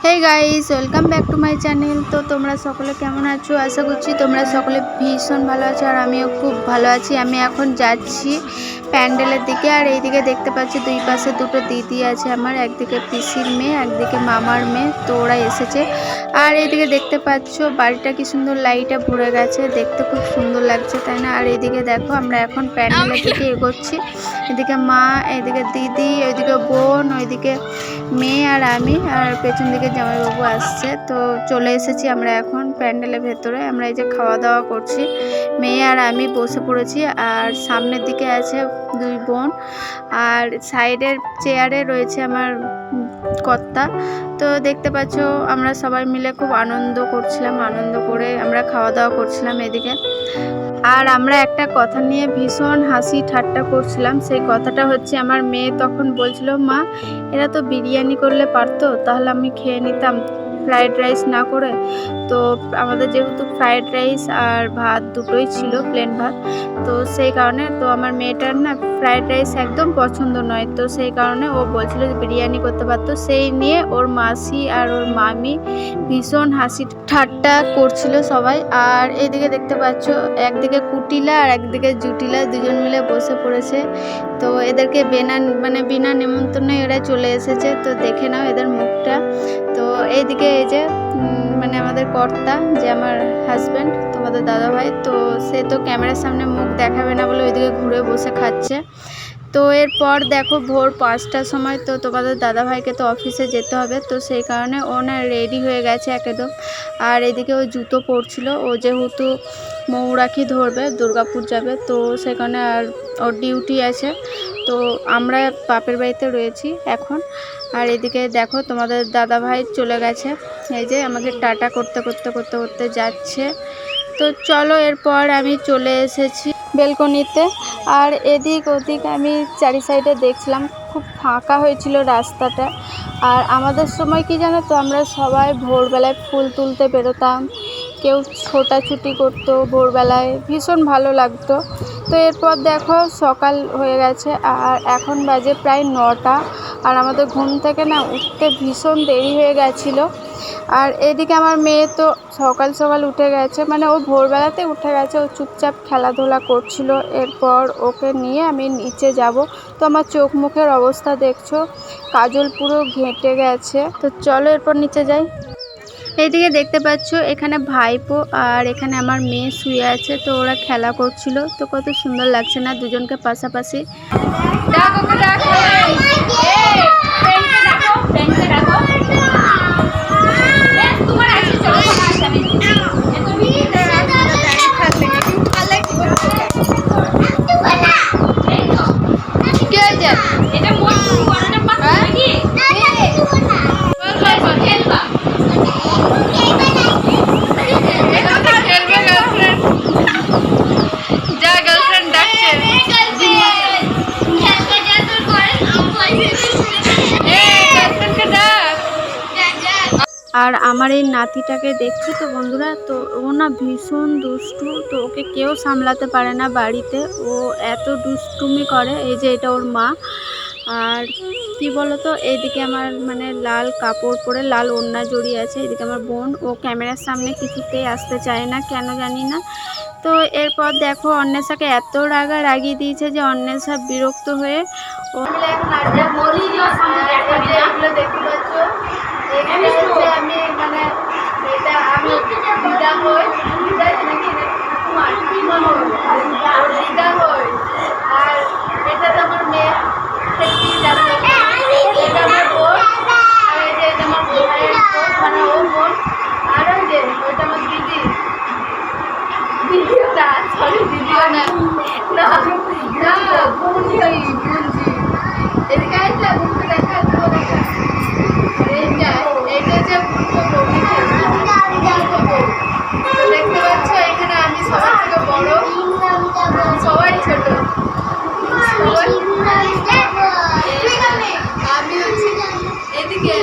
Hey guys welcome back to my channel. तो तुम्हारा सकले केमन आछो? आशा करछि तुम्हारा सकले भीषण भालो आछो और आमिও खूब भालो आछि। आमि एखन जाচ্ছি প্যান্ডেলের দিকে। আর এইদিকে দেখতে পাচ্ছি দুই পাশে দুটো দিদি আছে আমার, একদিকে পিসির মেয়ে একদিকে মামার মেয়ে। তো ওরা এসেছে। আর এইদিকে দেখতে পাচ্ছ বাড়িটা কি সুন্দর লাইটে ভরে গেছে, দেখতে খুব সুন্দর লাগছে তাই না। আর এইদিকে দেখো আমরা এখন প্যান্ডেলের দিকে এগোচ্ছি। এদিকে মা, এদিকে দিদি, ওইদিকে বোন, ওইদিকে মেয়ে আর আমি, আর পেছন দিকে জামাইবাবু আসছে। তো চলে এসেছি আমরা এখন প্যান্ডেলের ভেতরে। আমরা এই যে খাওয়া দাওয়া করছি, মেয়ে আর আমি বসে পড়েছি। আর সামনের দিকে আছে দুই বোন, আর সাইডের চেয়ারে রয়েছে আমার কর্তা। তো দেখতে পাচ্ছ আমরা সবাই মিলে খুব আনন্দ করছিলাম, আনন্দ করে আমরা খাওয়া দাওয়া করছিলাম এদিকে। আর আমরা একটা কথা নিয়ে ভীষণ হাসি ঠাট্টা করছিলাম। সেই কথাটা হচ্ছে, আমার মেয়ে তখন বলছিল, মা এরা তো বিরিয়ানি করলে পারতো, তাহলে আমি খেয়ে নিতাম ফ্রাইড রাইস না করে। তো আমাদের যেহেতু ফ্রাইড রাইস আর ভাত দুটোই ছিল, প্লেন ভাত, তো সেই কারণে তো আমার মেয়েটার না ফ্রাইড রাইস একদম পছন্দ নয়। তো সেই কারণে ও বলছিল যে বিরিয়ানি করতে পারতো। সেই নিয়ে ওর মাসি আর ওর মামি ভীষণ হাসি ঠাট্টা করছিল সবাই। আর এইদিকে দেখতে পাচ্ছ একদিকে কুটিলা আর একদিকে জুটিলা দুজন মিলে বসে পড়েছে। তো এদেরকে বিনা নেমন্তন্নে এরা চলে এসেছে। তো দেখে নাও এদের মুখটা। তো এইদিকে এই যে আমাদের কর্তা, যে আমার হাজব্যান্ড, তোমাদের দাদাভাই, তো সে তো ক্যামেরার সামনে মুখ দেখাবে না বলে ওইদিকে ঘুরে বসে খাচ্ছে। তো এরপর দেখো ভোর 5টার সময়, তো তোমাদের দাদাভাইকে তো অফিসে যেতে হবে। তো সেই কারণে ও না রেডি হয়ে গেছে একদম। আর এদিকে ও জুতো পরছিল, ও যেহেতু মৌরাখি ধরবে, দুর্গাপুর যাবে, তো সেই কারণে আর ওর ডিউটি আছে। তো আমরা বাপের বাড়িতে রয়েছি এখন। আর এদিকে দেখো তোমাদের দাদাভাই চলে গেছে, এই যে আমাকে টাটা করতে করতে করতে করতে যাচ্ছে। তো চলো এরপর আমি চলে এসেছি বেলকনিতে। আর এদিক ওদিক আমি চারি সাইডে দেখছিলাম, খুব ফাঁকা হয়েছিল রাস্তাটা। আর আমাদের সময় কি জানো তো, আমরা সবাই ভোরবেলায় ফুল তুলতে বেরোতাম, কেউ ছোটাছুটি করতো ভোরবেলায়, ভীষণ ভালো লাগতো। তো এরপর দেখো সকাল হয়ে গেছে আর এখন বাজে প্রায় 9টা। আর আমাদের ঘুম থেকে না উঠতে ভীষণ দেরি হয়ে গেছিলো। আর এদিকে আমার মেয়ে তো সকাল সকাল উঠে গেছে, ও ভোরবেলাতে উঠে গেছে, ও চুপচাপ খেলাধুলা করছিল। এরপর ওকে নিয়ে আমি নিচে যাব। তো আমার চোখ মুখের অবস্থা দেখছো, কাজল পুরো ঘেঁটে গেছে। তো চলো এরপর নিচে যাই। এইদিকে দেখতে পাচ্ছ এখানে ভাইপো আর এখানে আমার মেয়ে শুয়ে আছে। তো ওরা খেলা করছিল, তো কত সুন্দর লাগছে না দুজনকে পাশাপাশি। আর আমার এই নাতিটাকে দেখছো তো বন্ধুরা, তো ও না ভীষণ দুষ্টু। তো ওকে কেউ সামলাতে পারে না বাড়িতে, ও এত দুষ্টুমি করে। এই যে এটা ওর মা। আর কি বলতো, এইদিকে আমার লাল কাপড় পরে লাল ওড়না জড়িয়ে আছে। এদিকে আমার বোন, ও ক্যামেরার সামনে কিছুতেই আসতে চায় না, কেন জানি না। তো এরপর দেখো অন্বেষাকে এত রাগিয়ে দিয়েছে যে অন্বেষা বিরক্ত হয়ে ও আমি এটা আমি দিদা হই, দিদা নাকি কুমার দিদা হই। আর এটা তো আমার মেয়ে, এটা আমার বোন, আর এটা আমার ভাইয়ের বোন, ও বোন। আর ওই যে ওইটা আমার দিদি, দিদিও না, সরি দিদিও না, না বোনজি, বোনজি। এদিকে আসলে বোনকে দেখা, দেখতে পাচ্ছ এখানে আমি সবার থেকে বড়, সবাই ছোট। আমি হচ্ছি এদিকে,